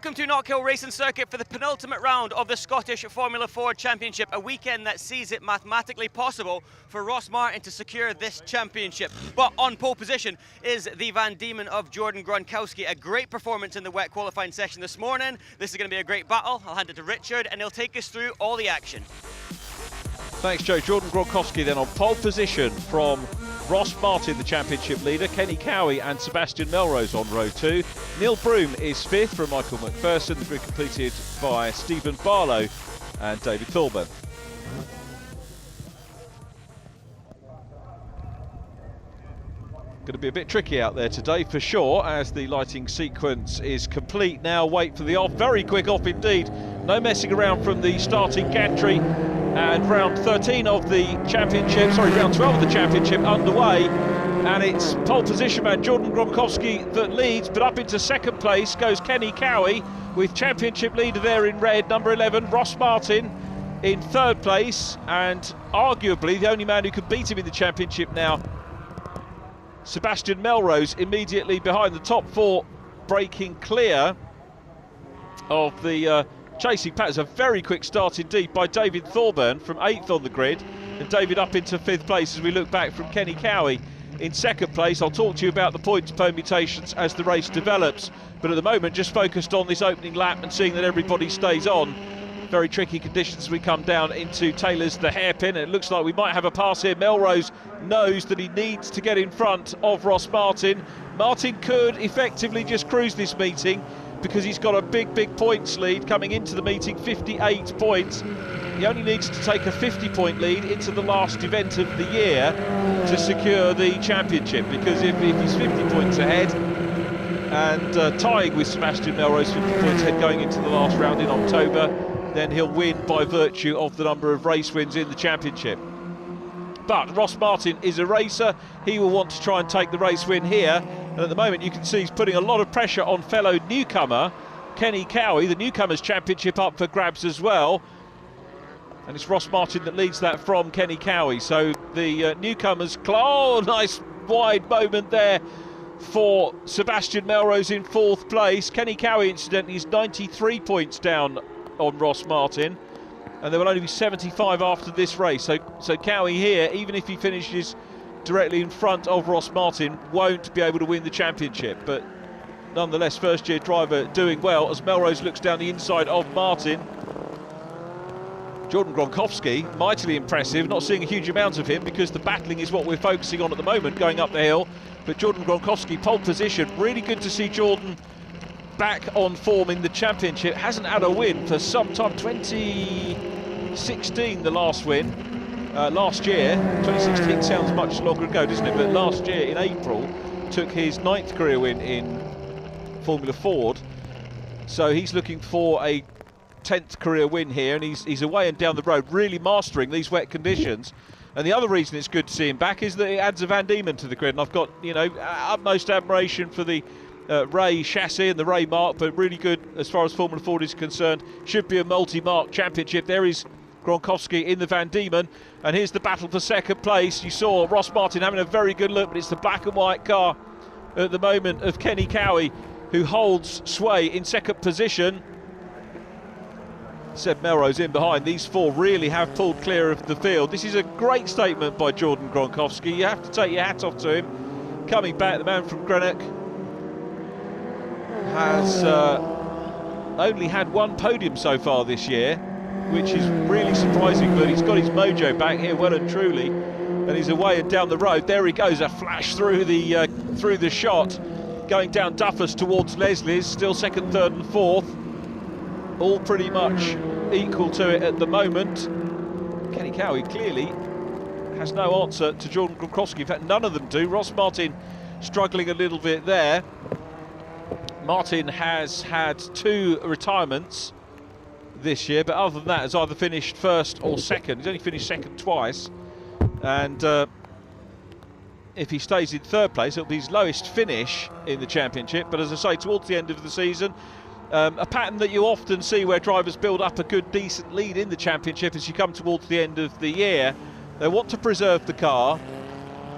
Welcome to Knockhill Racing Circuit for the penultimate round of the Scottish Formula 4 Championship, a weekend that sees it mathematically possible for Ross Martin to secure this championship. But on pole position is the Van Diemen of Jordan Gronkowski. A great performance in the wet qualifying session this morning. This is going to be a great battle. I'll hand it to Richard and he'll take us through all the action. Thanks, Joe. Jordan Gronkowski then on pole position from Ross Martin, the championship leader, Kenny Cowie and Sebastian Melrose on row 2. Neil Broom is 5th from Michael McPherson, the grid completed by Stephen Barlow and David Thorburn. Going to be a bit tricky out there today for sure, as the lighting sequence is complete now. Wait for the off, very quick off indeed. No messing around from the starting gantry. And round 13 of the championship, round 12 of the championship underway. And it's pole position man Jordan Gronkowski that leads, but up into second place goes Kenny Cowie, with championship leader there in red, number 11, Ross Martin, in third place. And arguably the only man who could beat him in the championship now, Sebastian Melrose, immediately behind the top 4, breaking clear of the chasing pattern. A very quick start indeed by David Thorburn from 8th on the grid, and David up into 5th place as we look back from Kenny Cowie in second place. I'll talk to you about the points permutations as the race develops, but at the moment just focused on this opening lap and seeing that everybody stays on. Very tricky conditions as we come down into Taylor's the hairpin, and it looks like we might have a pass here. Melrose knows that he needs to get in front of Ross Martin. Martin could effectively just cruise this meeting because he's got a big points lead coming into the meeting, 58 points. He only needs to take a 50-point lead into the last event of the year to secure the championship, because if he's 50 points ahead and tying with Sebastian Melrose 50 points ahead going into the last round in October, then he'll win by virtue of the number of race wins in the championship. But Ross Martin is a racer. He will want to try and take the race win here. And at the moment you can see he's putting a lot of pressure on fellow newcomer Kenny Cowie. The newcomers championship up for grabs as well. And it's Ross Martin that leads that from Kenny Cowie. So the newcomers, oh, nice wide moment there for Sebastian Melrose in 4th place. Kenny Cowie, incidentally, is 93 points down on Ross Martin. And there will only be 75 after this race. So Cowie here, even if he finishes directly in front of Ross Martin, won't be able to win the championship. But nonetheless, first-year driver doing well as Melrose looks down the inside of Martin. Jordan Gronkowski, mightily impressive. Not seeing a huge amount of him because the battling is what we're focusing on at the moment, going up the hill. But Jordan Gronkowski, pole position. Really good to see Jordan back on form in the championship. Hasn't had a win for some time. 2016 the last win. Last year, 2016 sounds much longer ago, doesn't it? But last year in April took his 9th career win in Formula Ford. So he's looking for a 10th career win here, and he's away and down the road, really mastering these wet conditions. And the other reason it's good to see him back is that it adds a Van Diemen to the grid. And I've got, utmost admiration for the Ray chassis and the Ray mark, but really good as far as Formula Ford is concerned. Should be a multi-mark championship. There is Gronkowski in the Van Diemen, and here's the battle for second place. You saw Ross Martin having a very good look, but it's the black and white car at the moment of Kenny Cowie who holds sway in second position. Seb Melrose in behind. These 4 really have pulled clear of the field. This is a great statement by Jordan Gronkowski. You have to take your hat off to him. Coming back, the man from Greenock has only had 1 podium so far this year, which is really surprising, but he's got his mojo back here well and truly, and he's away and down the road. There he goes, a flash through the shot, going down Duffus towards Leslie's. Still 2nd, 3rd and 4th, all pretty much equal to it at the moment. Kenny Cowie clearly has no answer to Jordan Gronkowski. In fact, none of them do. Ross Martin struggling a little bit there. Martin has had 2 retirements this year, but other than that has either finished 1st or 2nd. He's only finished 2nd twice, and if he stays in 3rd place it'll be his lowest finish in the championship. But as I say, towards the end of the season, a pattern that you often see where drivers build up a good decent lead in the championship as you come towards the end of the year. They want to preserve the car,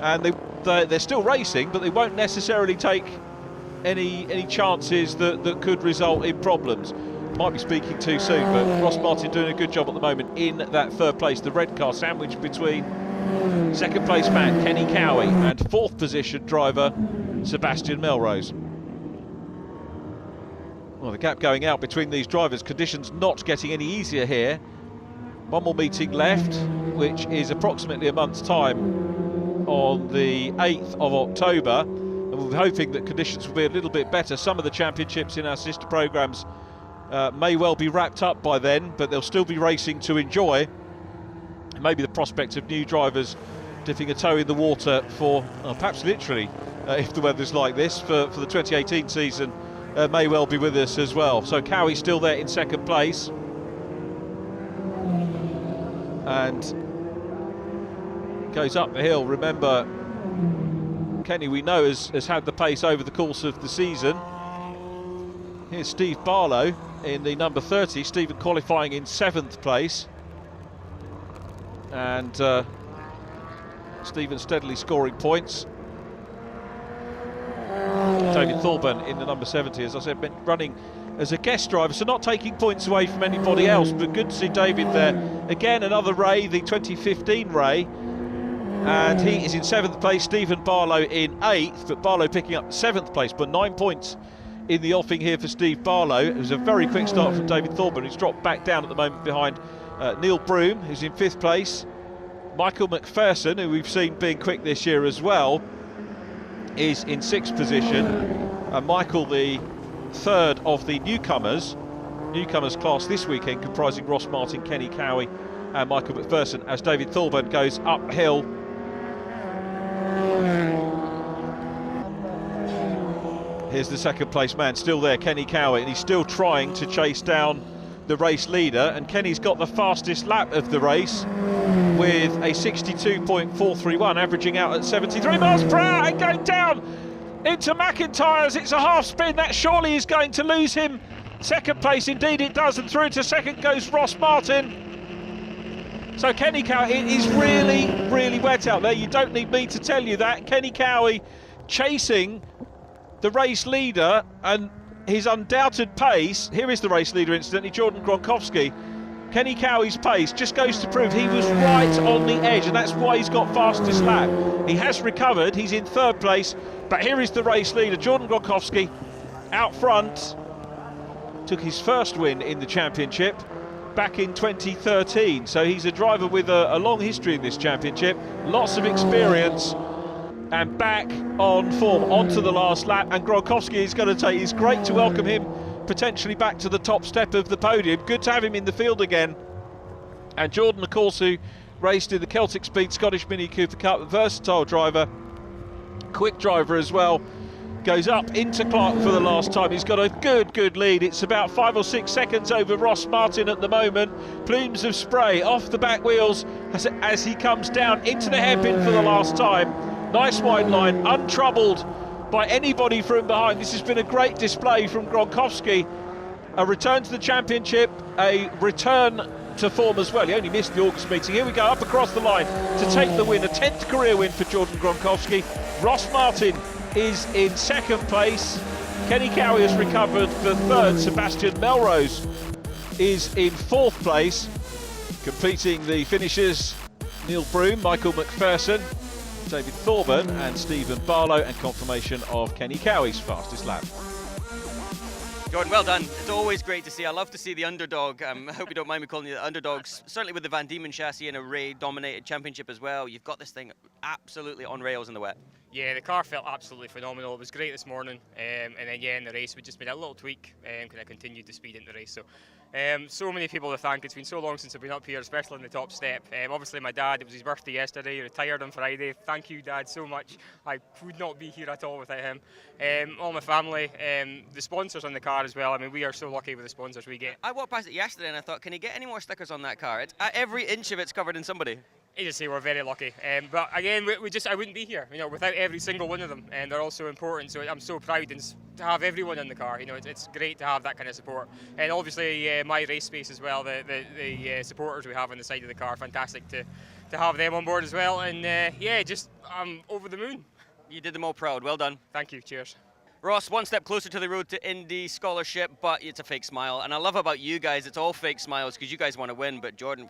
and they're still racing, but they won't necessarily take any chances that could result in problems. Might be speaking too soon, but Ross Martin doing a good job at the moment in that third place. The red car sandwiched between second place man Kenny Cowie and fourth position driver Sebastian MELROSE. Well, the gap going out between these drivers, conditions not getting any easier here. One more meeting left, which is approximately a month's time on the 8th of October. And we're hoping that conditions will be a little bit better. Some of the championships in our sister programmes may well be wrapped up by then, but they'll still be racing to enjoy. Maybe the prospect of new drivers dipping a toe in the water for, perhaps literally, if the weather's like this, for the 2018 season may well be with us as well. So Cowie's still there in second place. And goes up the hill. Remember, Kenny, we know, has had the pace over the course of the season. Here's Steve Barlow in the number 30, Stephen qualifying in 7th place. And Stephen steadily scoring points. David Thorburn in the number 70, as I said, been running as a guest driver, so not taking points away from anybody else, but good to see David there. Again, another Ray, the 2015 Ray, and he is in 7th place, Stephen Barlow in 8th, but Barlow picking up 7th place, but 9 points in the offing here for Steve Barlow. It was a very quick start from David Thorburn, who's dropped back down at the moment behind Neil Broom, who's in 5th place. Michael McPherson, who we've seen being quick this year as well, is in 6th position. And Michael, the third of the newcomers class this weekend, comprising Ross Martin, Kenny Cowie and Michael McPherson, as David Thorburn goes uphill. Here's the second place man, still there, Kenny Cowie, and he's still trying to chase down the race leader, and Kenny's got the fastest lap of the race with a 62.431, averaging out at 73 miles per hour, and going down into McIntyre's. It's a half spin, that surely is going to lose him second place. Indeed it does, and through to second goes Ross Martin. So Kenny Cowie, it is really wet out there. You don't need me to tell you that. Kenny Cowie chasing the race leader, and his undoubted pace, here is the race leader incidentally, Jordan Gronkowski. Kenny Cowie's pace just goes to prove he was right on the edge, and that's why he's got fastest lap. He has recovered, he's in 3rd place, but here is the race leader, Jordan Gronkowski, out front. Took his first win in the championship back in 2013, so he's a driver with a long history in this championship, lots of experience, and back on form onto the last lap. And Gronkowski is going to take, it's great to welcome him potentially back to the top step of the podium. Good to have him in the field again. And Jordan, of course, who raced in the Celtic Speed Scottish Mini Cooper Cup, a versatile driver, quick driver as well, goes up into Clark for the last time. He's got a good lead. It's about 5 or 6 seconds over Ross Martin at the moment. Plumes of spray off the back wheels as he comes down into the hairpin for the last time. Nice wide line, untroubled by anybody from behind. This has been a great display from Gronkowski. A return to the championship, a return to form as well. He only missed the August meeting. Here we go, up across the line to take the win. A 10th career win for Jordan Gronkowski. Ross Martin is in 2nd place. Kenny Cowie has recovered for 3rd. Sebastian MELROSE is in 4th place. Completing the finishers, Neil Broom, Michael McPherson, David Thorburn and Stephen Barlow, and confirmation of Kenny Cowie's fastest lap. Jordan, well done. It's always great to see. I love to see the underdog. I hope you don't mind me calling you the underdogs. Certainly with the Van Diemen chassis and a Ray-dominated championship as well, you've got this thing absolutely on rails in the wet. Yeah, the car felt absolutely phenomenal. It was great this morning, and then yeah, in the race we just made a little tweak and kind of continued to speed in the race. So many people to thank. It's been so long since I've been up here, especially in the top step. Obviously my dad, it was his birthday yesterday, he retired on Friday. Thank you, Dad, so much. I would not be here at all without him. All my family, the sponsors on the car as well. I mean, we are so lucky with the sponsors we get. I walked past it yesterday and I thought, can he get any more stickers on that car? Every inch of it's covered in somebody. I just say we're very lucky, but again, I wouldn't be here, without every single one of them, and they're all so important. So I'm so proud to have everyone in the car. It's great to have that kind of support, and obviously my race space as well. The supporters we have on the side of the car, fantastic to have them on board as well. And yeah, I'm over the moon. You did them all proud. Well done. Thank you. Cheers. Ross, one step closer to the road to Indy scholarship, but it's a fake smile. And I love about you guys, it's all fake smiles because you guys want to win, but Jordan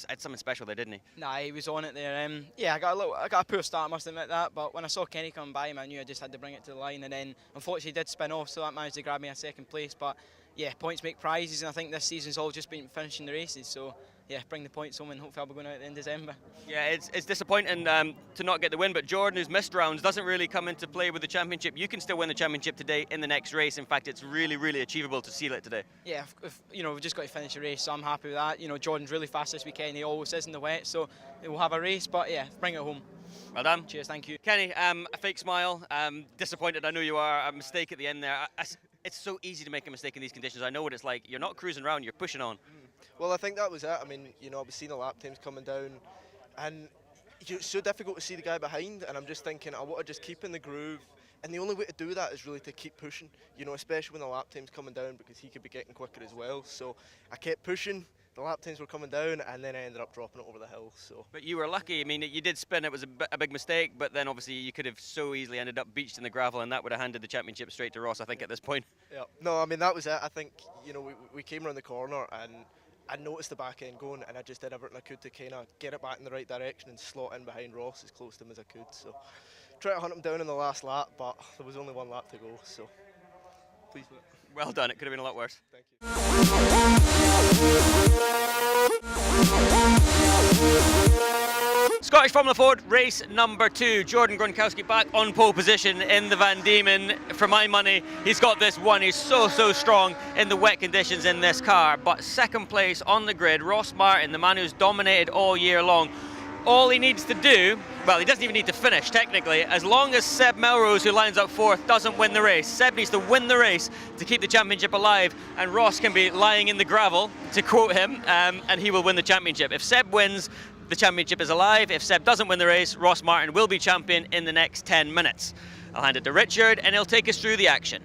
had something special there, didn't he? Nah, he was on it there. Yeah, I got a poor start, I must admit that. But when I saw Kenny come by him, I knew I just had to bring it to the line. And then, unfortunately, he did spin off, so that managed to grab me a second place. But yeah, points make prizes, and I think this season's all just been finishing the races. So yeah, bring the points home, and hopefully I'll be going out in December. Yeah, it's disappointing to not get the win, but Jordan, who's missed rounds, doesn't really come into play with the championship. You can still win the championship today in the next race. In fact, it's really, really achievable to seal it today. Yeah, you know, we've just got to finish the race, so I'm happy with that. You know, Jordan's really fast this weekend. He always is in the wet, so we'll have a race. But yeah, bring it home. Well done. Cheers, thank you. Kenny, a fake smile. Disappointed, I know you are. A mistake at the end there. It's so easy to make a mistake in these conditions. I know what it's like. You're not cruising around, you're pushing on. Well, I think that was it. I mean, you know, I was seeing the lap times coming down, and it's so difficult to see the guy behind, and I'm just thinking, I want to just keep in the groove, and the only way to do that is really to keep pushing, you know, especially when the lap time's coming down, because he could be getting quicker as well. So I kept pushing, the lap times were coming down, and then I ended up dropping it over the hill. So. But you were lucky. I mean, you did spin. It was a big mistake, but then obviously you could have so easily ended up beached in the gravel, and that would have handed the championship straight to Ross, I think, at this point. Yeah. No, I mean, that was it. I think, you know, we came around the corner, and I noticed the back end going, and I just did everything I could to kind of get it back in the right direction and slot in behind Ross as close to him as I could. So try to hunt him down in the last lap, but there was only one lap to go, so pleased with it. Well done. It could have been a lot worse. Thank you. Scottish Formula Ford race number 2. Jordan Gronkowski back on pole position in the Van Diemen. For my money, he's got this one. He's so strong in the wet conditions in this car. But second place on the grid, Ross Martin, the man who's dominated all year long. All he needs to do, well, he doesn't even need to finish technically, as long as Seb Melrose, who lines up fourth, doesn't win the race. Seb needs to win the race to keep the championship alive, and Ross can be lying in the gravel, to quote him, and he will win the championship. If Seb wins, the championship is alive. If Seb doesn't win the race, Ross Martin will be champion in the next 10 minutes. I'll hand it to Richard, and he'll take us through the action.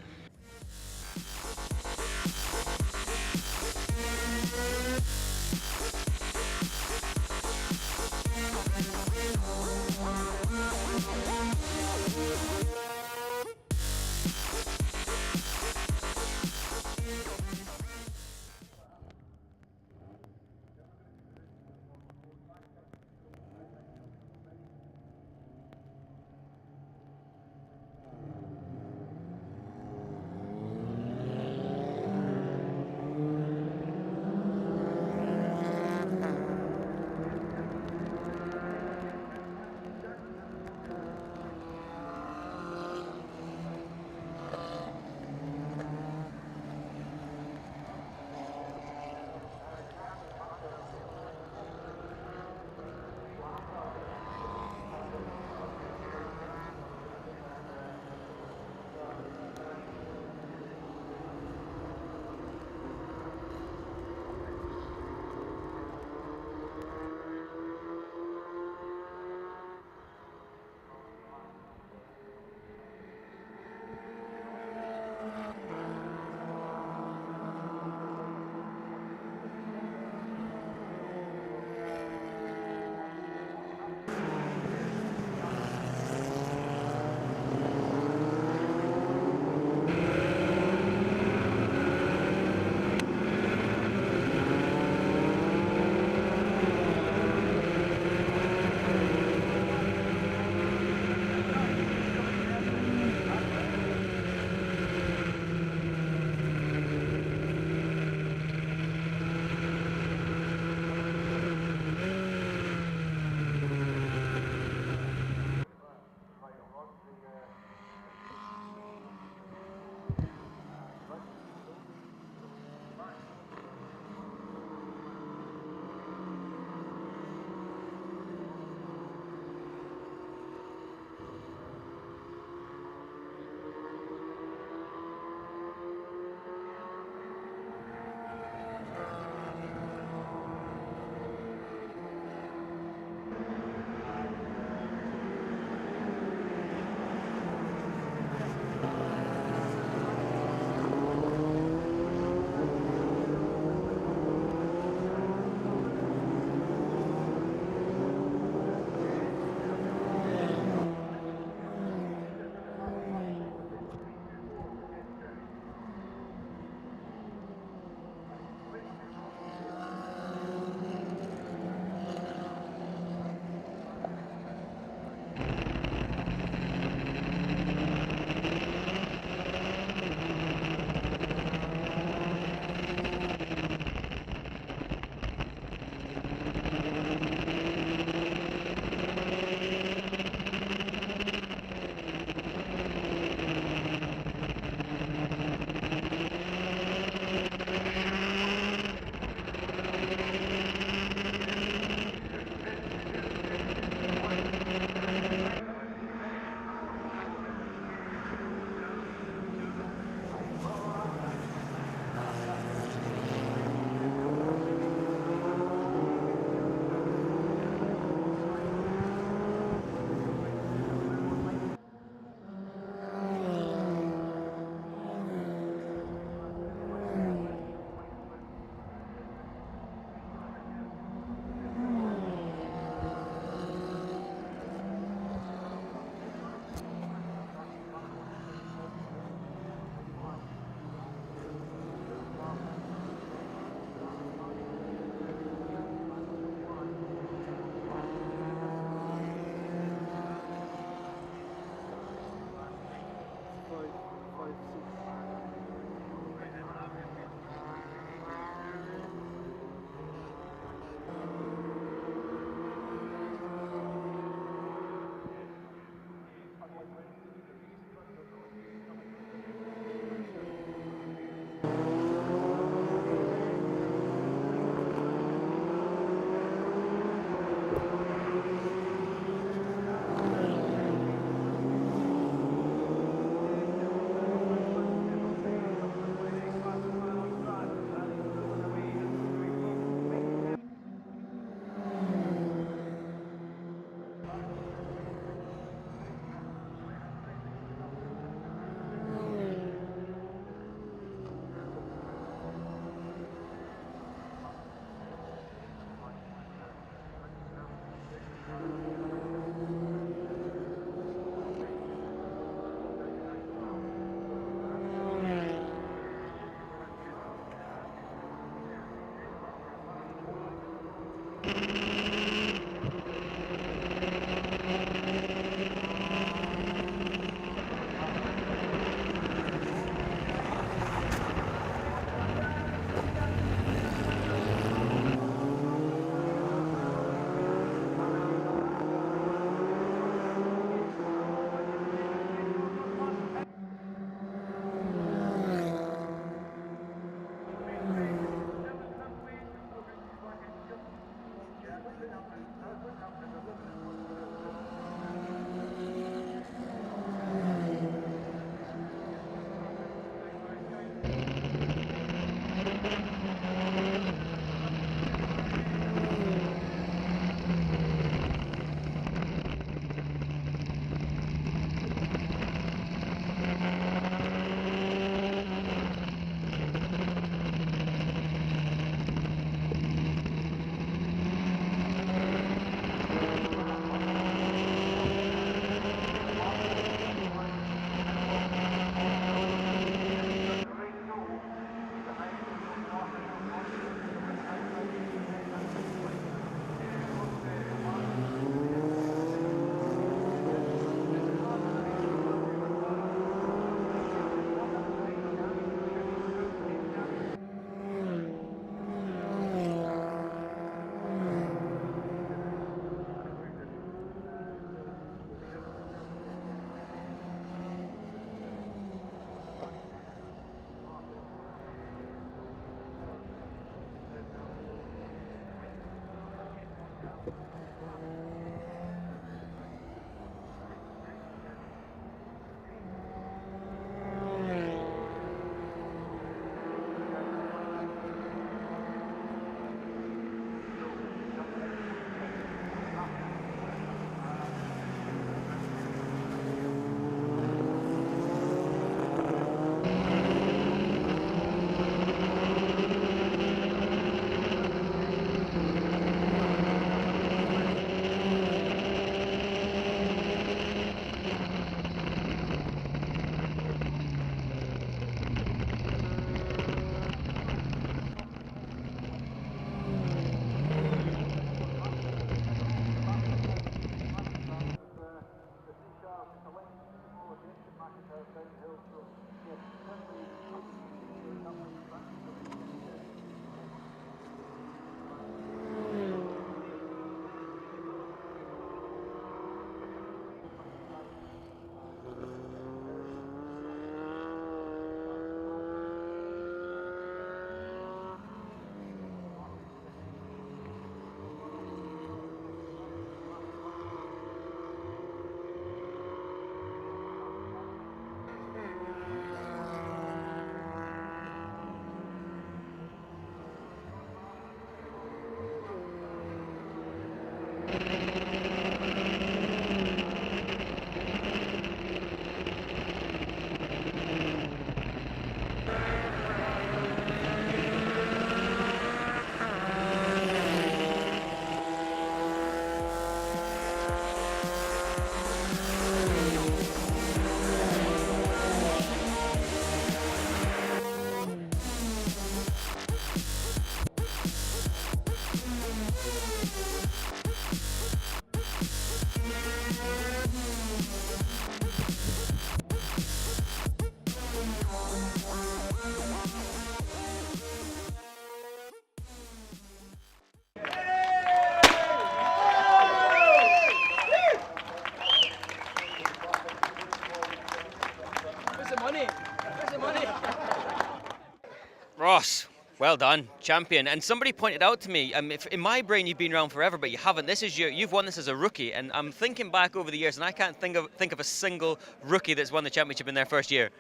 Ross, well done, champion. And somebody pointed out to me, in my brain you've been around forever, but you haven't. This is you've won this as a rookie, and I'm thinking back over the years, and I can't think of a single rookie that's won the championship in their first year.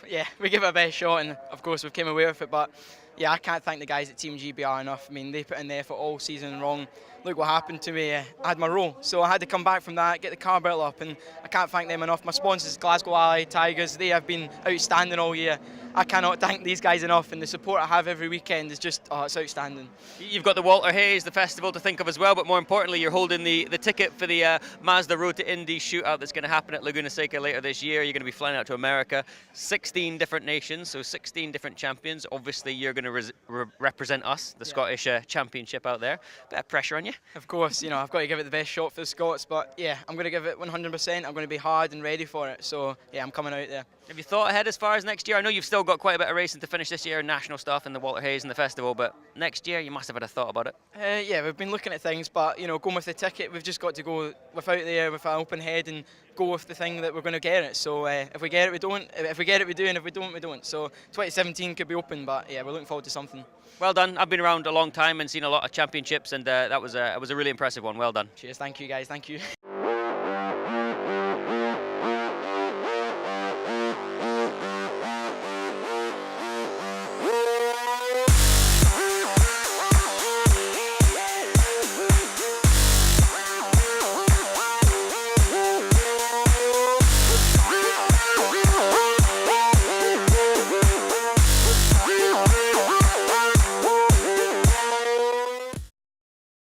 Yeah, we give it our best shot, and of course we've came away with it. But yeah, I can't thank the guys at Team GBR enough. I mean, they put in the effort all season long. Look what happened to me. I had my roll, so I had to come back from that, get the car built up, and I can't thank them enough. My sponsors, Glasgow Ally, Tigers, they have been outstanding all year. I cannot thank these guys enough, and the support I have every weekend is just, oh, it's outstanding. You've got the Walter Hayes, the festival to think of as well, but more importantly, you're holding the ticket for the Mazda Road to Indy shootout that's going to happen at Laguna Seca later this year. You're going to be flying out to America, 16 different nations, so 16 different champions. Obviously, you're going to represent us, the Scottish Championship out there. Bit of pressure on you. Of course, you know, I've got to give it the best shot for the Scots, but yeah, I'm going to give it 100%. I'm going to be hard and ready for it, so yeah, I'm coming out there. Have you thought ahead as far as next year? I know you've still got quite a bit of racing to finish this year, national stuff and the Walter Hayes and the festival, but next year you must have had a thought about it. Yeah, we've been looking at things, but you know, going with the ticket, we've just got to go without there with an open head and go with the thing that we're going to get it. So if we get it, we don't. If we get it, we do, and if we don't, we don't. So 2017 could be open, but yeah, we're looking forward to something. Well done. I've been around a long time and seen a lot of championships, and that was a really impressive one. Well done. Cheers. Thank you, guys. Thank you.